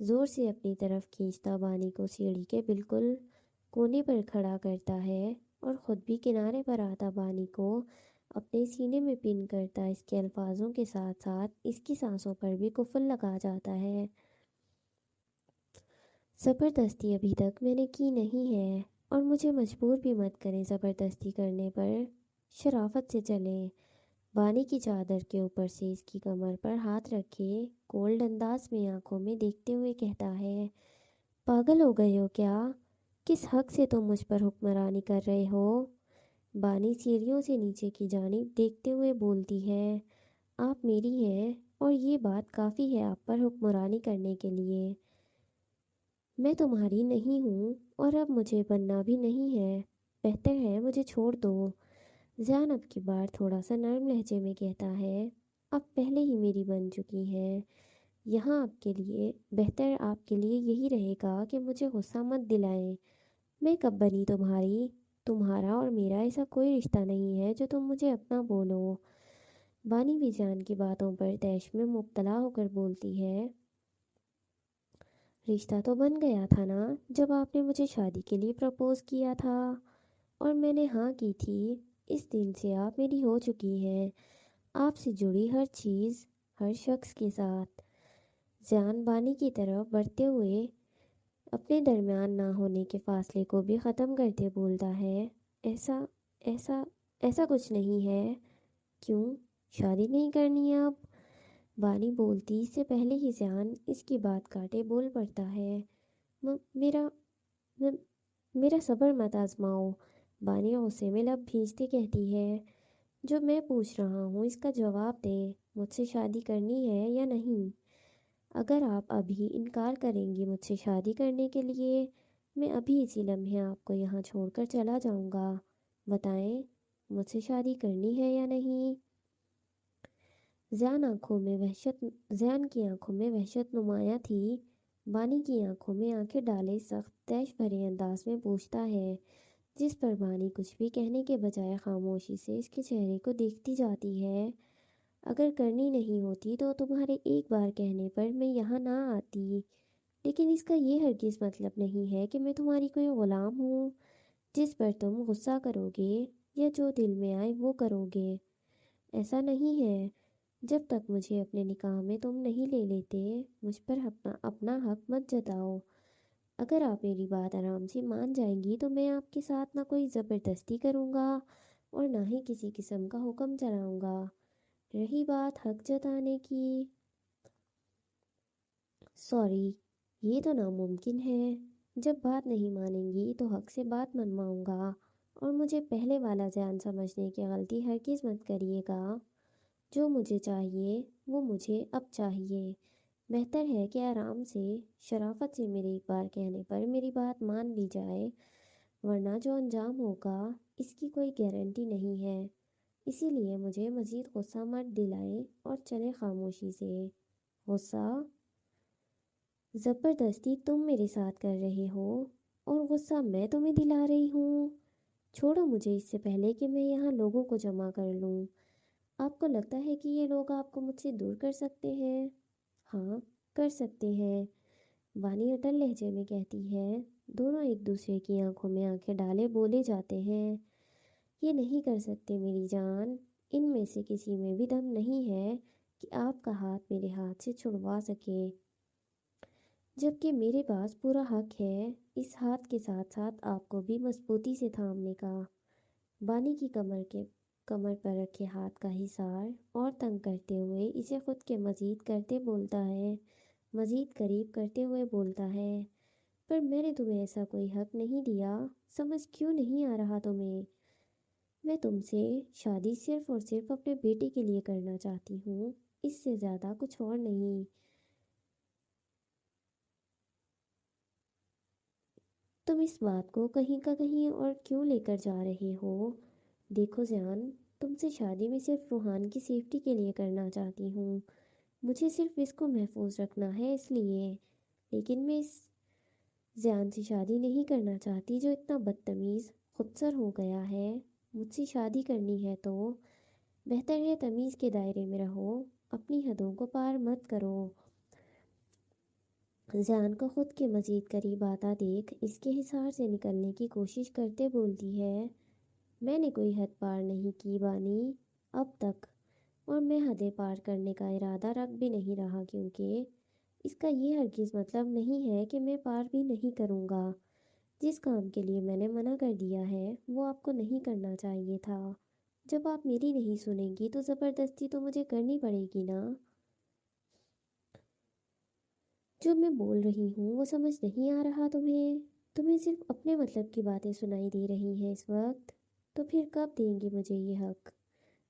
زور سے اپنی طرف کھینچتا بانی کو سیڑھی کے بالکل کونے پر کھڑا کرتا ہے اور خود بھی کنارے پر آتا بانی کو اپنے سینے میں پن کرتا اس کے الفاظوں کے ساتھ ساتھ اس کی سانسوں پر بھی قفل لگا جاتا ہے۔ زبردستی ابھی تک میں نے کی نہیں ہے اور مجھے مجبور بھی مت کریں زبردستی کرنے پر، شرافت سے چلیں۔ بانی کی چادر کے اوپر سے اس کی کمر پر ہاتھ رکھے کولڈ انداز میں آنکھوں میں دیکھتے ہوئے کہتا ہے، پاگل ہو گئے ہو کیا؟ کس حق سے تم مجھ پر حکمرانی کر رہے ہو؟ بانی سیڑھیوں سے نیچے کی جانب دیکھتے ہوئے بولتی ہے، آپ میری ہیں اور یہ بات کافی ہے آپ پر حکمرانی کرنے کے لیے۔ میں تمہاری نہیں ہوں اور اب مجھے بننا بھی نہیں ہے، بہتر ہے مجھے چھوڑ دو۔ زیان اب کی بار تھوڑا سا نرم لہجے میں کہتا ہے، اب پہلے ہی میری بن چکی ہیں، یہاں آپ کے لیے بہتر آپ کے لیے یہی رہے گا کہ مجھے غصہ مت دلائیں۔ میں کب بنی تمہاری؟ تمہارا اور میرا ایسا کوئی رشتہ نہیں ہے جو تم مجھے اپنا بولو۔ بانی بھی جان کی باتوں پر طیش میں مبتلا ہو کر بولتی ہے، رشتہ تو بن گیا تھا نا جب آپ نے مجھے شادی کے لیے پرپوز کیا تھا اور میں نے ہاں کی تھی۔ اس دن سے آپ میری ہو چکی ہیں، آپ سے جڑی ہر چیز، ہر شخص کے ساتھ۔ زیان بانی کی طرف بڑھتے ہوئے اپنے درمیان نہ ہونے کے فاصلے کو بھی ختم کرتے بولتا ہے، ایسا ایسا ایسا کچھ نہیں ہے۔ کیوں؟ شادی نہیں کرنی اب؟ بانی بولتی اس سے پہلے ہی زیان اس کی بات کاٹے بول پڑتا ہے، میرا م- میرا صبر مت آزماؤ۔ بانی غصے میں لب بھیجتے کہتی ہے، جو میں پوچھ رہا ہوں اس کا جواب دیں، مجھ سے شادی کرنی ہے یا نہیں؟ اگر آپ ابھی انکار کریں گی مجھ سے شادی کرنے کے لیے، میں ابھی اسی لمحے آپ کو یہاں چھوڑ کر چلا جاؤں گا۔ بتائیں، مجھ سے شادی کرنی ہے یا نہیں؟ زیان کی آنکھوں میں وحشت نمایاں تھی۔ بانی کی آنکھوں میں آنکھیں ڈالے سخت طیش بھرے انداز میں پوچھتا ہے، جس پر بانی کچھ بھی کہنے کے بجائے خاموشی سے اس کے چہرے کو دیکھتی جاتی ہے۔ اگر کرنی نہیں ہوتی تو تمہارے ایک بار کہنے پر میں یہاں نہ آتی، لیکن اس کا یہ ہرگز مطلب نہیں ہے کہ میں تمہاری کوئی غلام ہوں جس پر تم غصہ کرو گے یا جو دل میں آئے وہ کرو گے۔ ایسا نہیں ہے، جب تک مجھے اپنے نکاح میں تم نہیں لے لیتے مجھ پر اپنا حق مت جتاؤ۔ اگر آپ میری بات آرام سے مان جائیں گی تو میں آپ کے ساتھ نہ کوئی زبردستی کروں گا اور نہ ہی کسی قسم کا حکم چلاؤں گا۔ رہی بات حق جتانے کی، سوری، یہ تو ناممکن ہے۔ جب بات نہیں مانیں گی تو حق سے بات منواؤں گا اور مجھے پہلے والا زیان سمجھنے کی غلطی ہرگز مت کریے گا۔ جو مجھے چاہیے وہ مجھے اب چاہیے۔ بہتر ہے کہ آرام سے، شرافت سے میرے ایک بار کہنے پر میری بات مان لی جائے، ورنہ جو انجام ہوگا اس کی کوئی گارنٹی نہیں ہے۔ اسی لیے مجھے مزید غصہ مت دلائیں اور چلیں خاموشی سے۔ غصہ؟ زبردستی تم میرے ساتھ کر رہے ہو اور غصہ میں تمہیں دلا رہی ہوں؟ چھوڑو مجھے اس سے پہلے کہ میں یہاں لوگوں کو جمع کر لوں۔ آپ کو لگتا ہے کہ یہ لوگ آپ کو مجھ سے دور کر سکتے ہیں؟ ہاں، کر سکتے ہیں، بانی اٹل لہجے میں کہتی ہے۔ دونوں ایک دوسرے کی آنکھوں میں آنکھیں ڈالے بولے جاتے ہیں، یہ نہیں کر سکتے میری جان، ان میں سے کسی میں بھی دم نہیں ہے کہ آپ کا ہاتھ میرے ہاتھ سے چھڑوا سکے، جبکہ میرے پاس پورا حق ہے اس ہاتھ کے ساتھ ساتھ آپ کو بھی مضبوطی سے تھامنے کا۔ بانی کی کمر پر رکھے ہاتھ کا حصار اور تنگ کرتے ہوئے اسے خود کے مزید قریب کرتے ہوئے بولتا ہے، پر میں نے تمہیں ایسا کوئی حق نہیں دیا، سمجھ کیوں نہیں آ رہا تمہیں؟ میں تم سے شادی صرف اور صرف اپنے بیٹے کے لیے کرنا چاہتی ہوں، اس سے زیادہ کچھ اور نہیں۔ تم اس بات کو کہیں کا کہیں اور کیوں لے کر جا رہے ہو؟ دیکھو زیان، تم سے شادی میں صرف روحان کی سیفٹی کے لیے کرنا چاہتی ہوں، مجھے صرف اس کو محفوظ رکھنا ہے اس لیے، لیکن میں اس زیان سے شادی نہیں کرنا چاہتی جو اتنا بدتمیز خودسر ہو گیا ہے۔ مجھ سے شادی کرنی ہے تو بہتر ہے تمیز کے دائرے میں رہو، اپنی حدوں کو پار مت کرو۔ زیان کو خود کے مزید قریب آتا دیکھ اس کے حصار سے نکلنے کی کوشش کرتے بولتی ہے، میں نے کوئی حد پار نہیں کی بانی اب تک، اور میں حدیں پار کرنے کا ارادہ رکھ بھی نہیں رہا، کیونکہ اس کا یہ ہرگز مطلب نہیں ہے کہ میں پار بھی نہیں کروں گا۔ جس کام کے لیے میں نے منع کر دیا ہے وہ آپ کو نہیں کرنا چاہیے تھا۔ جب آپ میری نہیں سنیں گی تو زبردستی تو مجھے کرنی پڑے گی نا۔ جو میں بول رہی ہوں وہ سمجھ نہیں آ رہا تمہیں؟ تمہیں صرف اپنے مطلب کی باتیں سنائی دے رہی ہیں اس وقت؟ تو پھر کب دیں گے مجھے یہ حق؟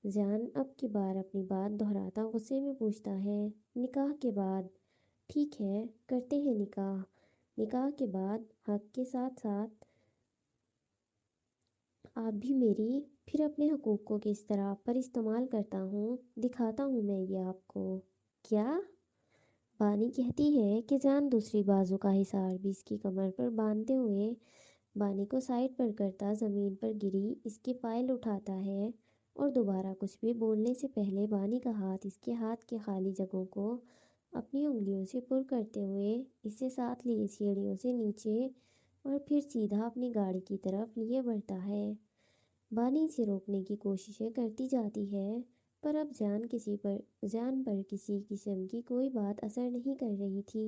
زیان اب کی بار اپنی بات دہراتا غصے میں پوچھتا ہے، نکاح کے بعد؟ ٹھیک ہے، کرتے ہیں نکاح۔ نکاح کے بعد حق کے ساتھ ساتھ آپ بھی میری۔ پھر اپنے حقوق کو کس طرح پر استعمال کرتا ہوں دکھاتا ہوں میں یہ آپ کو۔ کیا؟ بانی کہتی ہے کہ جان دوسری بازو کا حصار بھی اس کی کمر پر باندھتے ہوئے بانی کو سائڈ پر کرتا زمین پر گری اس کی فائل اٹھاتا ہے، اور دوبارہ کچھ بھی بولنے سے پہلے بانی کا ہاتھ اس کے ہاتھ کے خالی جگہوں کو اپنی انگلیوں سے پر کرتے ہوئے اسے ساتھ لیے سیڑھیوں سے نیچے اور پھر سیدھا اپنی گاڑی کی طرف لیے بڑھتا ہے۔ بانی اسے روکنے کی کوششیں کرتی جاتی ہے، پر اب جان پر کسی قسم کی کوئی بات اثر نہیں کر رہی تھی۔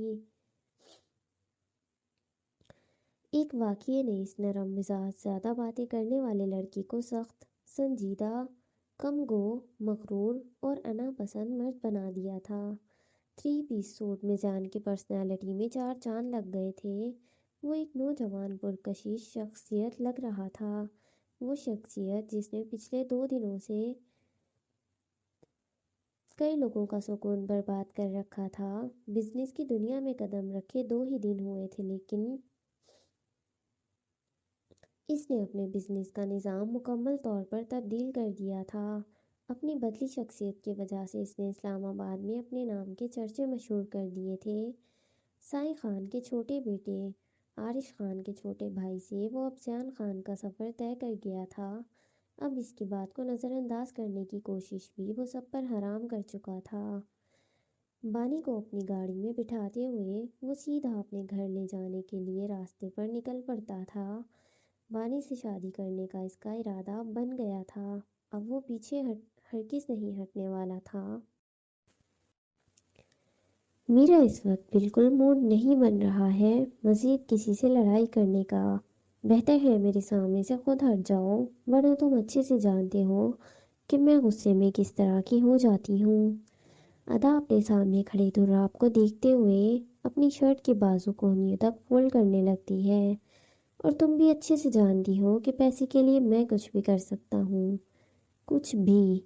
ایک واقعے نے اس نرم مزاج زیادہ باتیں کرنے والے لڑکی کو سخت، سنجیدہ، کم گو، مغرور اور انا پسند مرد بنا دیا تھا۔ 3 پیس سوٹ میں جان کی پرسنالٹی میں 4 چاند لگ گئے تھے۔ وہ ایک نوجوان پرکشش شخصیت لگ رہا تھا، وہ شخصیت جس نے پچھلے 2 دنوں سے کئی لوگوں کا سکون برباد کر رکھا تھا۔ بزنس کی دنیا میں قدم رکھے 2 ہی دن ہوئے تھے، لیکن اس نے اپنے بزنس کا نظام مکمل طور پر تبدیل کر دیا تھا۔ اپنی بدلی شخصیت کی وجہ سے اس نے اسلام آباد میں اپنے نام کے چرچے مشہور کر دیے تھے۔ سائیں خان کے چھوٹے بیٹے عارش خان کے چھوٹے بھائی سے وہ افضیان خان کا سفر طے کر گیا تھا۔ اب اس کی بات کو نظر انداز کرنے کی کوشش بھی وہ سب پر حرام کر چکا تھا۔ بانی کو اپنی گاڑی میں بٹھاتے ہوئے وہ سیدھا اپنے گھر لے جانے کے لیے راستے پر نکل پڑتا تھا۔ بانی سے شادی کرنے کا اس کا ارادہ بن گیا تھا، اب وہ پیچھے ہرگز نہیں ہٹنے والا تھا۔ میرا اس وقت بالکل موڈ نہیں بن رہا ہے مزید کسی سے لڑائی کرنے کا۔ بہتر ہے میرے سامنے سے خود ہٹ جاؤ، ورنہ تم اچھے سے جانتے ہو کہ میں غصے میں کس طرح کی ہو جاتی ہوں۔ ادا اپنے سامنے کھڑے دھراب کو دیکھتے ہوئے اپنی شرٹ کے بازو کوہنیوں تک فولڈ کرنے لگتی ہے، اور تم بھی اچھے سے جانتی ہو کہ پیسے کے لیے میں کچھ بھی کر سکتا ہوں، کچھ بھی۔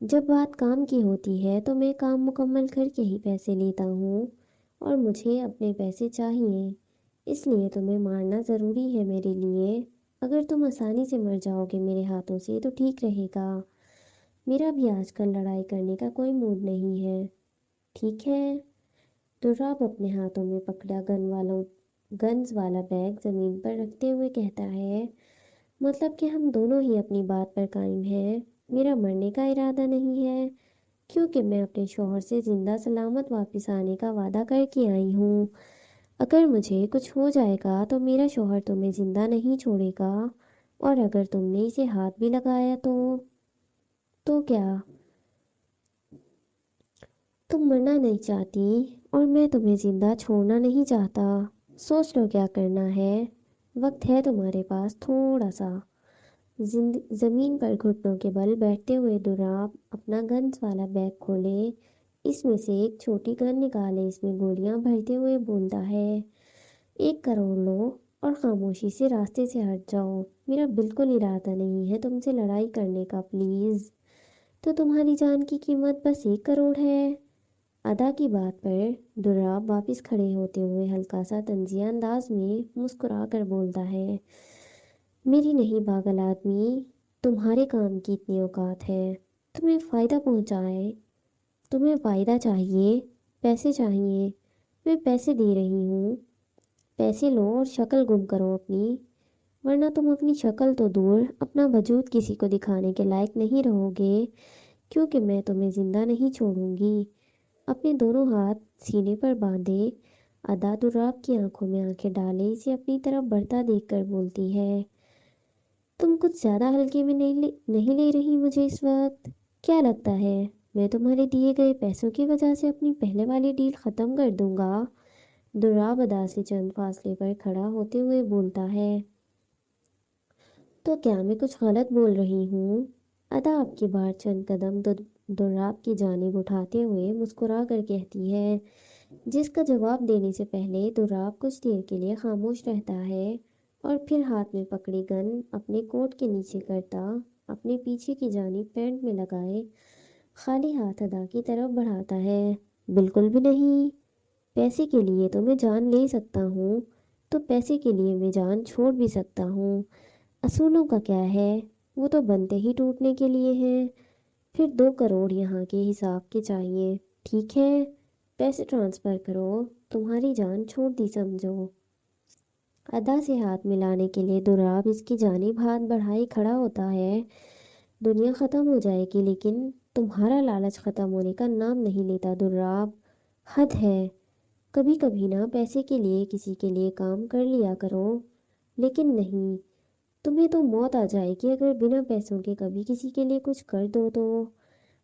جب بات کام کی ہوتی ہے تو میں کام مکمل کر کے ہی پیسے لیتا ہوں، اور مجھے اپنے پیسے چاہیے، اس لیے تمہیں مارنا ضروری ہے میرے لیے۔ اگر تم آسانی سے مر جاؤ گے میرے ہاتھوں سے تو ٹھیک رہے گا۔ میرا بھی آج کل لڑائی کرنے کا کوئی موڈ نہیں ہے۔ ٹھیک ہے؟ دراب اپنے ہاتھوں میں پکڑا گنز والا بیگ زمین پر رکھتے ہوئے کہتا ہے، مطلب کہ ہم دونوں ہی اپنی بات پر قائم ہیں۔ میرا مرنے کا ارادہ نہیں ہے، کیونکہ میں اپنے شوہر سے زندہ سلامت واپس آنے کا وعدہ کر کے آئی ہوں۔ اگر مجھے کچھ ہو جائے گا تو میرا شوہر تمہیں زندہ نہیں چھوڑے گا، اور اگر تم نے اسے ہاتھ بھی لگایا تو کیا؟ تم مرنا نہیں چاہتی اور میں تمہیں زندہ چھوڑنا نہیں چاہتا۔ سوچ لو کیا کرنا ہے، وقت ہے تمہارے پاس تھوڑا سا۔ زمین پر گھٹنوں کے بل بیٹھتے ہوئے دراب اپنا گنز والا بیگ کھولے، اس میں سے ایک چھوٹی گن نکالے، اس میں گولیاں بھرتے ہوئے بولتا ہے، 1 کروڑ لو اور خاموشی سے راستے سے ہٹ جاؤ۔ میرا بالکل ارادہ نہیں ہے تم سے لڑائی کرنے کا، پلیز۔ تو تمہاری جان کی قیمت بس 1 کروڑ ہے؟ ادا کی بات پر دراب واپس کھڑے ہوتے ہوئے ہلکا سا طنزیہ انداز میں مسکرا کر بولتا ہے، میری نہیں پاگل آدمی، تمہارے کام کی اتنی اوقات ہے؟ تمہیں فائدہ پہنچائے؟ تمہیں فائدہ چاہیے، پیسے چاہیے، میں پیسے دے رہی ہوں، پیسے لو اور شکل گم کرو اپنی، ورنہ تم اپنی شکل تو دور اپنا وجود کسی کو دکھانے کے لائق نہیں رہو گے، کیونکہ میں تمہیں زندہ نہیں چھوڑوں گی۔ اپنے دونوں ہاتھ سینے پر باندھے ادا دراب کی آنکھوں میں آنکھیں ڈالے اسے اپنی طرف بڑھتا دیکھ کر بولتی ہے، تم کچھ زیادہ ہلکے میں نہیں لے رہی مجھے اس وقت؟ کیا لگتا ہے میں تمہارے دیے گئے پیسوں کی وجہ سے اپنی پہلے والی ڈیل ختم کر دوں گا؟ دراب ادا سے چند فاصلے پر کھڑا ہوتے ہوئے بولتا ہے، تو کیا میں کچھ غلط بول رہی ہوں؟ ادا آپ کی بار چند قدم دراب کی جانب اٹھاتے ہوئے مسکرا کر کہتی ہے، جس کا جواب دینے سے پہلے دراب کچھ دیر کے لیے خاموش رہتا ہے اور پھر ہاتھ میں پکڑی گن اپنے کوٹ کے نیچے کرتا اپنے پیچھے کی جانب پینٹ میں لگائے خالی ہاتھ ادا کی طرف بڑھاتا ہے۔ بالکل بھی نہیں، پیسے کے لیے تو میں جان لے سکتا ہوں، تو پیسے کے لیے میں جان چھوڑ بھی سکتا ہوں۔ اصولوں کا کیا ہے، وہ تو بنتے ہی ٹوٹنے کے لیے ہیں۔ پھر 2 کروڑ یہاں کے حساب کے چاہیے، ٹھیک ہے؟ پیسے ٹرانسفر کرو، تمہاری جان چھوڑ دی سمجھو۔ ادا سے ہاتھ ملانے کے لیے دراب اس کی جانب ہاتھ بڑھائے کھڑا ہوتا ہے۔ دنیا ختم ہو جائے گی لیکن تمہارا لالچ ختم ہونے کا نام نہیں لیتا دراب، حد ہے۔ کبھی کبھی نہ پیسے کے لیے کسی کے لیے کام کر لیا کرو، لیکن نہیں، تمہیں تو موت آ جائے گی اگر بنا پیسوں کے کبھی کسی کے لیے کچھ کر دو تو۔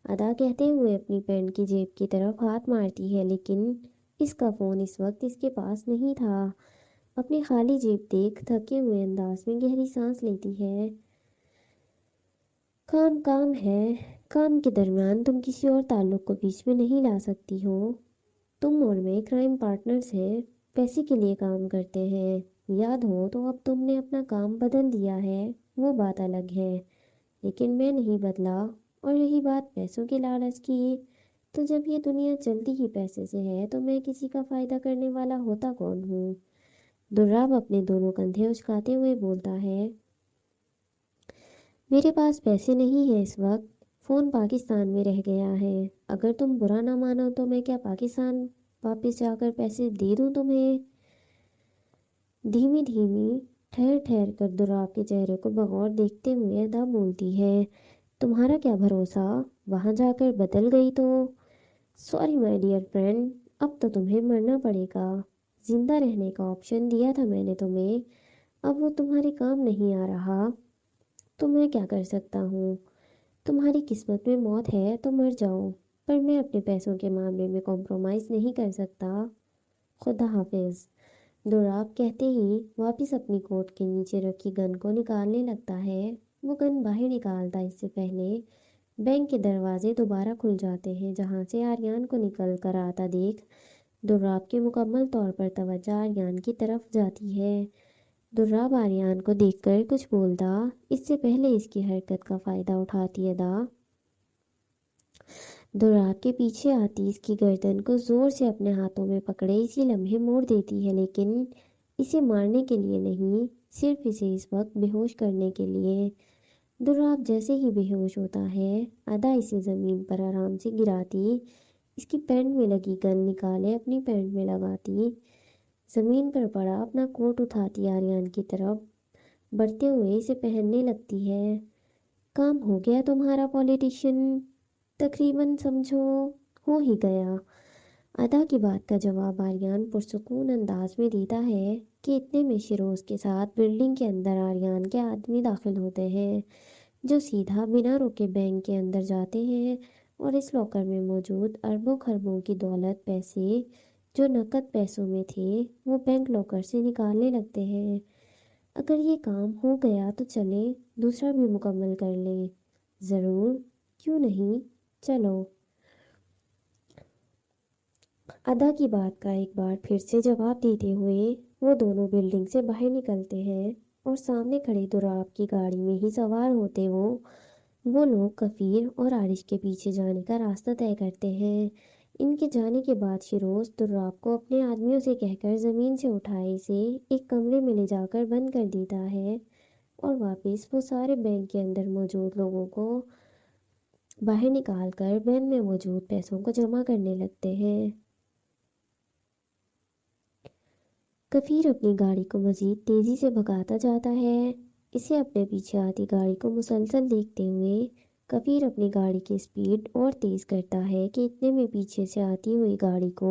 ادا کہتے ہوئے اپنی پینٹ کی جیب کی طرف ہاتھ مارتی ہے لیکن اس کا فون اس وقت اس کے پاس نہیں تھا۔ اپنی خالی جیب دیکھ تھکے ہوئے انداز میں گہری سانس لیتی ہے۔ کام کام ہے، کام کے درمیان تم کسی اور تعلق کو بیچ میں نہیں لا سکتی ہو۔ تم اور میں کرائم پارٹنرز ہیں، پیسے کے لیے کام کرتے ہیں، یاد ہو تو اب تم نے اپنا کام بدل دیا ہے، وہ بات الگ ہے، لیکن میں نہیں بدلا۔ اور رہی بات پیسوں کے لالچ کی، تو جب یہ دنیا چلتی ہی پیسے سے ہے تو میں کسی کا فائدہ کرنے والا ہوتا کون ہوں؟ دراب اپنے دونوں کندھے اچکاتے ہوئے بولتا ہے، میرے پاس پیسے نہیں ہیں اس وقت، فون پاکستان میں رہ گیا ہے، اگر تم برا نہ مانو تو میں کیا پاکستان واپس جا کر پیسے دے دوں تمہیں؟ دھیمی دھیمی ٹھہر ٹھہر کر دراب کے چہرے کو بغور دیکھتے ہوئے ادا بولتی ہے، تمہارا کیا بھروسہ وہاں جا کر بدل گئی تو؟ سوری مائی ڈیئر فرینڈ، اب تو تمہیں مرنا پڑے گا۔ زندہ رہنے کا آپشن دیا تھا میں نے تمہیں، اب وہ تمہارے کام نہیں آ رہا، تو میں کیا کر سکتا ہوں؟ تمہاری قسمت میں موت ہے تو مر جاؤ، پر میں اپنے پیسوں کے معاملے میں کمپرومائز نہیں کر سکتا۔ خدا حافظ۔ دراب کہتے ہی واپس اپنی کوٹ کے نیچے رکھی گن کو نکالنے لگتا ہے۔ وہ گن باہر نکالتا اس سے پہلے بینک کے دروازے دوبارہ کھل جاتے ہیں جہاں سے آریان کو نکل کر آتا دیکھ دراب کی مکمل طور پر توجہ آریان کی طرف جاتی ہے۔ دراب آریان کو دیکھ کر کچھ بولتا اس سے پہلے اس کی حرکت کا فائدہ اٹھاتی ادا دراب کے پیچھے آتی اس کی گردن کو زور سے اپنے ہاتھوں میں پکڑے اسی لمحے موڑ دیتی ہے، لیکن اسے مارنے کے لیے نہیں، صرف اسے اس وقت بے ہوش کرنے کے لیے۔ دراب جیسے ہی بے ہوش ہوتا ہے ادا اسے زمین پر آرام سے گراتی اس کی پینٹ میں لگی گن نکالے اپنی پینٹ میں لگاتی زمین پر پڑا اپنا کوٹ اٹھاتی آریان کی طرف بڑھتے ہوئے اسے پہننے لگتی ہے۔ کام ہو گیا تمہارا پولیٹیشین، تقریباً سمجھو ہو ہی گیا۔ ادا کی بات کا جواب آریان پرسکون انداز میں دیتا ہے کہ اتنے میں شیروز کے ساتھ بلڈنگ کے اندر آریان کے آدمی داخل ہوتے ہیں جو سیدھا بنا روکے بینک کے اندر جاتے ہیں اور اس لاکر میں موجود اربوں خربوں کی دولت پیسے جو نقد پیسوں میں تھے وہ بینک لاکر سے نکالنے لگتے ہیں۔ اگر یہ کام ہو گیا تو چلیں دوسرا بھی مکمل کر لیں۔ ضرور، کیوں نہیں، چلو۔ ادا کی بات کا ایک بار پھر سے جواب دیتے ہوئے وہ دونوں بلڈنگ سے باہر نکلتے ہیں اور سامنے کھڑے دراب کی گاڑی میں ہی سوار ہوتے وہ لوگ کفیر اور عارش کے پیچھے جانے کا راستہ طے کرتے ہیں۔ ان کے جانے کے بعد شیروز دراب کو اپنے آدمیوں سے کہہ کر زمین سے اٹھائے اسے ایک کمرے میں لے جا کر بند کر دیتا ہے اور واپس وہ سارے بینک کے اندر موجود لوگوں کو باہر نکال کر بینک میں موجود پیسوں کو جمع کرنے لگتے ہیں۔ کفیر اپنی گاڑی کو مزید تیزی سے بھگاتا جاتا ہے، اسے اپنے پیچھے آتی گاڑی کو مسلسل دیکھتے ہوئے کفیر اپنی گاڑی کی سپیڈ اور تیز کرتا ہے کہ اتنے میں پیچھے سے آتی ہوئی گاڑی کو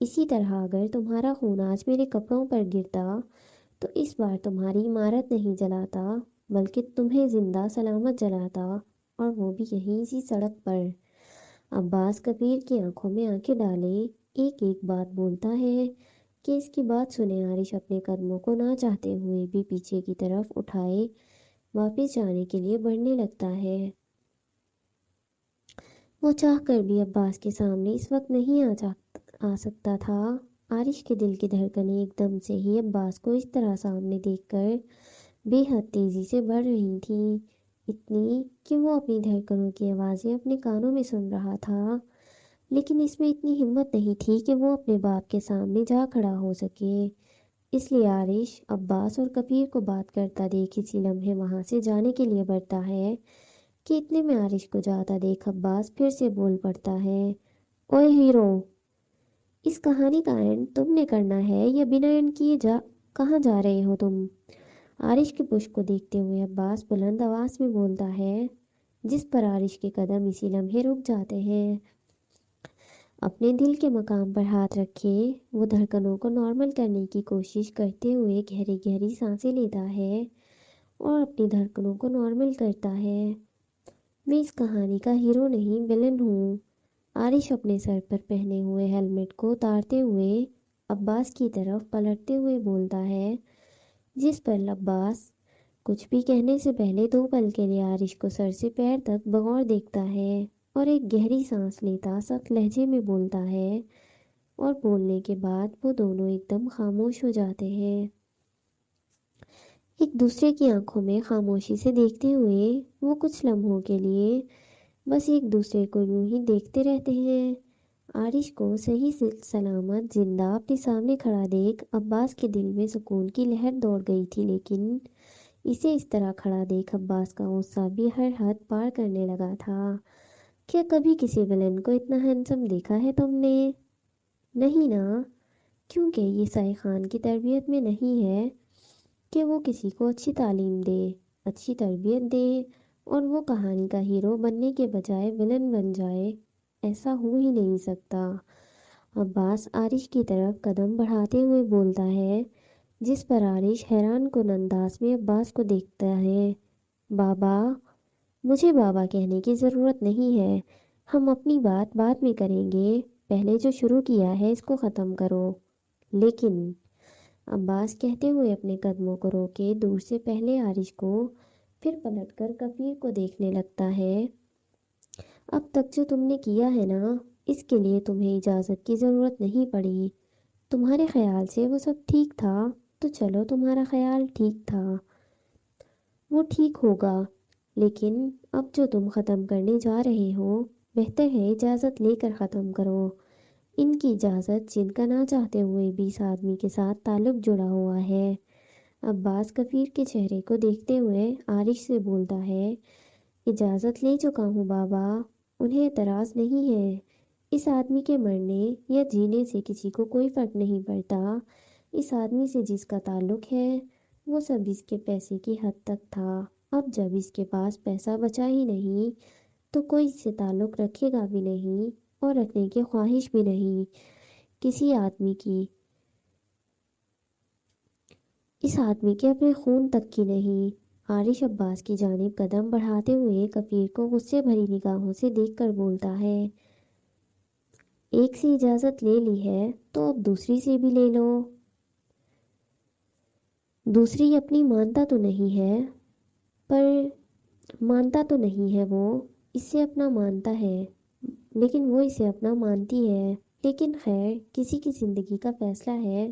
اسی طرح اگر تمہارا خون آج میرے کپڑوں پر گرتا تو اس بار تمہاری عمارت نہیں جلاتا بلکہ تمہیں زندہ سلامت جلاتا، اور وہ بھی یہیں اسی سڑک پر۔ عباس کبیر کی آنکھوں میں آنکھیں ڈالے ایک ایک بات بولتا ہے کہ اس کی بات سنے عارش اپنے قدموں کو نہ چاہتے ہوئے بھی پیچھے کی طرف اٹھائے واپس جانے کے لیے بڑھنے لگتا ہے۔ وہ چاہ کر بھی عباس کے سامنے اس وقت نہیں آ سکتا تھا۔ عارش کے دل کی دھڑکنیں ایک دم سے ہی عباس کو اس طرح سامنے دیکھ کر بے حد تیزی سے بڑھ رہی تھیں، اتنی کہ وہ اپنی دھڑکنوں کی آوازیں اپنے کانوں میں سن رہا تھا، لیکن اس میں اتنی ہمت نہیں تھی کہ وہ اپنے باپ کے سامنے جا کھڑا ہو سکے۔ اس لیے عارش عباس اور کبیر کو بات کرتا دیکھ اسی لمحے وہاں سے جانے کے لیے بڑھتا ہے کہ اتنے میں عارش کو جاتا دیکھ عباس پھر سے بول پڑتا ہے، اوئے ہیرو، اس کہانی کا اینڈ تم نے کرنا ہے یا بنا اینڈ کیے کہاں جا رہے ہو تم؟ عارش کے پش کو دیکھتے ہوئے عباس بلند آواز میں بولتا ہے، جس پر عارش کے قدم اسی لمحے رک جاتے ہیں۔ اپنے دل کے مقام پر ہاتھ رکھے وہ دھڑکنوں کو نارمل کرنے کی کوشش کرتے ہوئے گہری گہری سانسیں لیتا ہے اور اپنی دھڑکنوں کو نارمل کرتا ہے۔ میں اس کہانی کا ہیرو نہیں ویلن ہوں۔ عارش اپنے سر پر پہنے ہوئے ہیلمٹ کو اتارتے ہوئے عباس کی طرف پلٹتے ہوئے بولتا ہے، جس پر عباس کچھ بھی کہنے سے پہلے 2 پل کے لیے عارش کو سر سے پیر تک بغور دیکھتا ہے اور ایک گہری سانس لیتا سخت لہجے میں بولتا ہے، اور بولنے کے بعد وہ دونوں ایک دم خاموش ہو جاتے ہیں، ایک دوسرے کی آنکھوں میں خاموشی سے دیکھتے ہوئے وہ کچھ لمحوں کے لیے بس ایک دوسرے کو یوں ہی دیکھتے رہتے ہیں۔ عارش کو صحیح سلامت زندہ اپنے سامنے کھڑا دیکھ عباس کے دل میں سکون کی لہر دوڑ گئی تھی، لیکن اسے اس طرح کھڑا دیکھ عباس کا غصہ بھی ہر حد پار کرنے لگا تھا۔ کیا کبھی کسی ویلن کو اتنا ہینڈسم دیکھا ہے تم نے؟ نہیں نا، کیونکہ یہ سائے خان کی تربیت میں نہیں ہے کہ وہ کسی کو اچھی تعلیم دے، اچھی تربیت دے اور وہ کہانی کا ہیرو بننے کے بجائے ویلن بن جائے، ایسا ہو ہی نہیں سکتا۔ عباس عارش کی طرف قدم بڑھاتے ہوئے بولتا ہے، جس پر عارش حیران کن انداز میں عباس کو دیکھتا ہے۔ بابا، مجھے بابا کہنے کی ضرورت نہیں ہے، ہم اپنی بات بعد میں کریں گے، پہلے جو شروع کیا ہے اس کو ختم کرو۔ لیکن عباس کہتے ہوئے اپنے قدموں کو روکے دور سے پہلے عارش کو پھر پلٹ کر کبیر کو دیکھنے لگتا ہے، اب تک جو تم نے کیا ہے نا، اس کے لیے تمہیں اجازت کی ضرورت نہیں پڑی، تمہارے خیال سے وہ سب ٹھیک تھا تو چلو تمہارا خیال ٹھیک تھا، وہ ٹھیک ہوگا، لیکن اب جو تم ختم کرنے جا رہے ہو بہتر ہے اجازت لے کر ختم کرو۔ ان کی اجازت جن کا نہ چاہتے ہوئے بھی اس آدمی کے ساتھ تعلق جڑا ہوا ہے۔ عباس کفیر کے چہرے کو دیکھتے ہوئے عارش سے بولتا ہے، اجازت لے چکا ہوں بابا، انہیں اعتراض نہیں ہے، اس آدمی کے مرنے یا جینے سے کسی کو کوئی فرق نہیں پڑتا، اس آدمی سے جس کا تعلق ہے وہ سب اس کے پیسے کی حد تک تھا، اب جب اس کے پاس پیسہ بچا ہی نہیں تو کوئی اس سے تعلق رکھے گا بھی نہیں اور رکھنے کی خواہش بھی نہیں کسی آدمی کی، اس آدمی کے اپنے خون تک کی نہیں۔ عارش عباس کی جانب قدم بڑھاتے ہوئے کفیر کو غصے بھری نگاہوں سے دیکھ کر بولتا ہے، ایک سے اجازت لے لی ہے تو اب دوسری سے بھی لے لو۔ دوسری اپنی مانتا تو نہیں ہے، وہ اس سے اپنا مانتا ہے، لیکن وہ اسے اپنا مانتی ہے، لیکن خیر کسی کی زندگی کا فیصلہ ہے،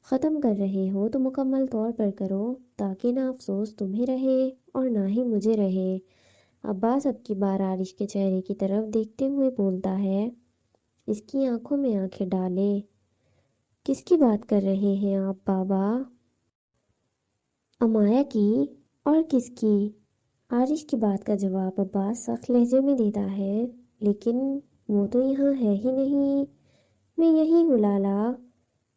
ختم کر رہے ہو تو مکمل طور پر کرو تاکہ نہ افسوس تمہیں رہے اور نہ ہی مجھے رہے۔ عباس اب کی بار عارش کے چہرے کی طرف دیکھتے ہوئے بولتا ہے، اس کی آنکھوں میں آنکھیں ڈالے، کس کی بات کر رہے ہیں آپ بابا؟ امایا کی؟ اور کس کی؟ عارش کی بات کا جواب عباس سخت لہجے میں دیتا ہے، لیکن وہ تو یہاں ہے ہی نہیں، میں یہی ہوں لالا۔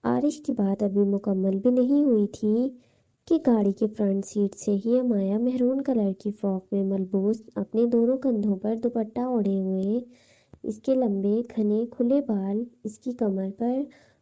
عارش کی بات ابھی مکمل بھی نہیں ہوئی تھی کہ گاڑی کی فرنٹ سیٹ سے ہی امایا مہرون کلر کی فراک میں ملبوس اپنے دونوں کندھوں پر دوپٹہ اوڑھے ہوئے، اس کے لمبے گھنے کھلے بال اس کی کمر پر